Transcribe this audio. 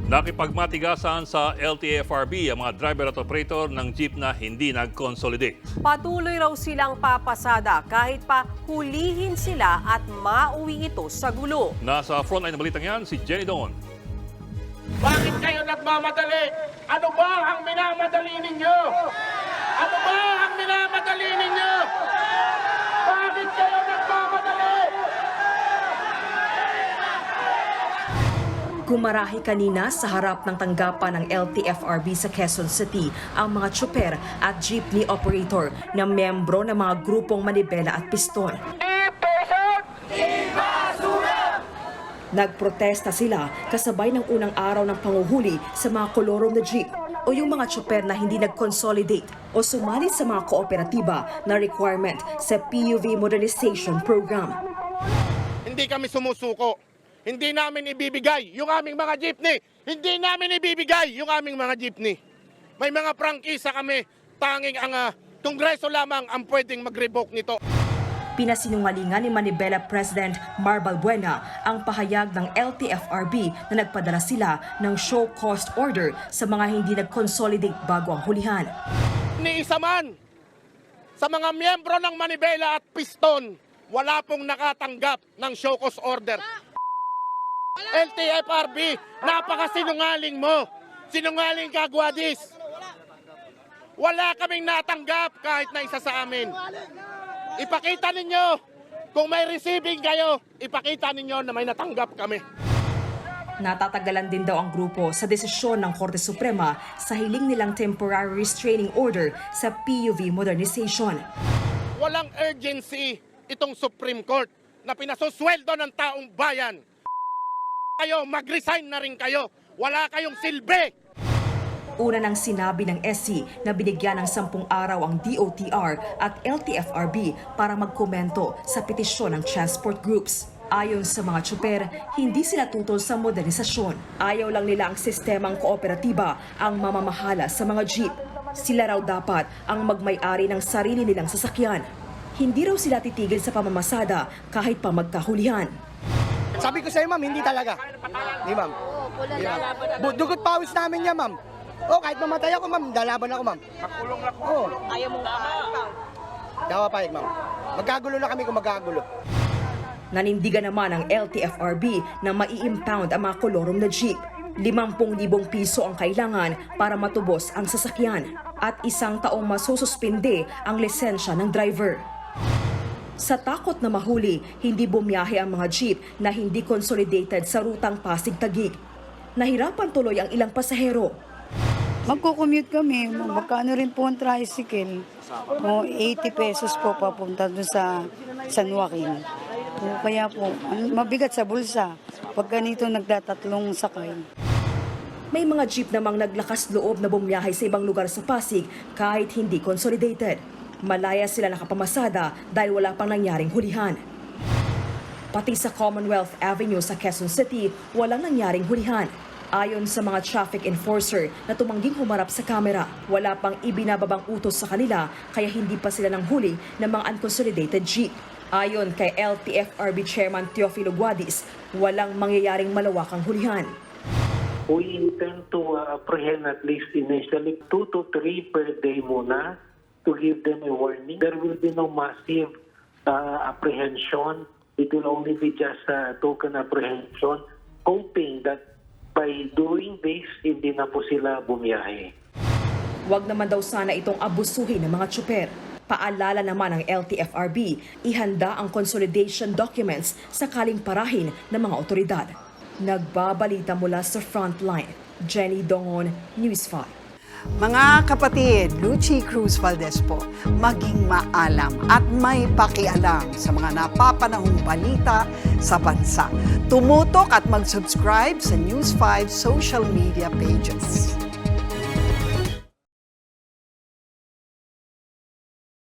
Nakipagmatigasan sa LTFRB ang mga driver at operator ng jeep na hindi nag-consolidate. Patuloy raw silang papasada kahit pa hulihin sila at mauwi ito sa gulo. Nasa frontline ng balitang yan, si Jenny Don. Bakit kayo nagmamadali? Ano ba ang minamadali ninyo? Ano ba ang minamadali ninyo? Bakit kayo nagmamadali? Gumarahi kanina sa harap ng tanggapan ng LTFRB sa Quezon City ang mga tsuper at jeepney operator na miyembro ng mga grupong Manibela at Piston. Nagprotesta sila kasabay ng unang araw ng panguhuli sa mga kolorong na jeep o yung mga tsuper na hindi nag-consolidate o sumali sa mga kooperatiba na requirement sa PUV Modernization Program. Hindi kami sumusuko. Hindi namin ibibigay yung aming mga jeepney. Hindi namin ibibigay yung aming mga jeepney. May mga prangkisa kami. Tanging ang Kongreso lamang ang pwedeng mag-revoke nito. Pinasinungalingan ni Manibela President Mar Balbuena ang pahayag ng LTFRB na nagpadala sila ng show cost order sa mga hindi nag-consolidate bago ang hulihan. Ni isa man sa mga miyembro ng Manibela at Piston, wala pong nakatanggap ng show cause order. LTFRB, napakasinungaling mo. Sinungaling ka, Guadis. Wala kaming natanggap kahit na isa sa amin. Ipakita ninyo, kung may receiving kayo, ipakita ninyo na may natanggap kami. Natatagalan din daw ang grupo sa desisyon ng Korte Suprema sa hiling nilang temporary restraining order sa PUV modernization. Walang urgency itong Supreme Court na pinasusweldo ng taong bayan. Kayo, mag-resign na rin kayo. Wala kayong silbi. Una nang sinabi ng SC na binigyan ng 10 araw ang DOTR at LTFRB para magkomento sa petisyon ng transport groups. Ayon sa mga tsuper, hindi sila tutol sa modernisasyon. Ayaw lang nila ang sistemang kooperatiba ang mamamahala sa mga jeep. Sila raw dapat ang magmay-ari ng sarili nilang sasakyan. Hindi raw sila titigil sa pamamasada kahit pa magkahulihan. Sabi ko sa'yo, ma'am, hindi talaga. Hindi, ma'am. Dugot pawis namin yan, ma'am. Kahit mamatay ako, ma'am, lalaban ako, ma'am. Makulong lang po. Ayaw mong makakalipaw. Dawa payag, ma'am. Magkagulo na kami kung magkagulo. Nanindigan naman ang LTFRB na mai-impound ang mga kolorong na jeep. 50,000 piso ang kailangan para matubos ang sasakyan at 1 taong masususpinde ang lisensya ng driver. Sa takot na mahuli, hindi bumiyahe ang mga jeep na hindi consolidated sa rutang Pasig-Taguig. Nahirapan tuloy ang ilang pasahero. Magko-commute kami, magkano rin po ang tricycle. 80 pesos po papunta doon sa San Joaquin. Kaya po, mabigat sa bulsa pag ganito nagdatatlong sakay. May mga jeep namang naglakas loob na bumiyahe sa ibang lugar sa Pasig kahit hindi consolidated. Malaya sila nakapamasada dahil wala pang nangyaring hulihan. Pati sa Commonwealth Avenue sa Quezon City, walang nangyaring hulihan. Ayon sa mga traffic enforcer na tumangging humarap sa kamera, wala pang ibinababang utos sa kanila kaya hindi pa sila nanghuli ng mga unconsolidated jeep. Ayon kay LTFRB Chairman Teofilo Guadis, walang mangyayaring malawakang hulihan. We intend to apprehend at least initially 2 to 3 per day muna to give them a warning. There will be no massive apprehension. It will only be just a token apprehension, hoping that by doing this, hindi na po sila bumiyahe. Huwag naman daw sana itong abusuhin ng mga tsuper. Paalala naman ng LTFRB, ihanda ang consolidation documents sakaling parahin ng mga otoridad. Nagbabalita mula sa Frontline, Jenny Dongon, News 5. Mga kapatid, Lucy Cruz Valdez po, maging maalam at may pakialam sa mga napapanahong balita sa bansa. Tumutok at mag-subscribe sa News 5 social media pages.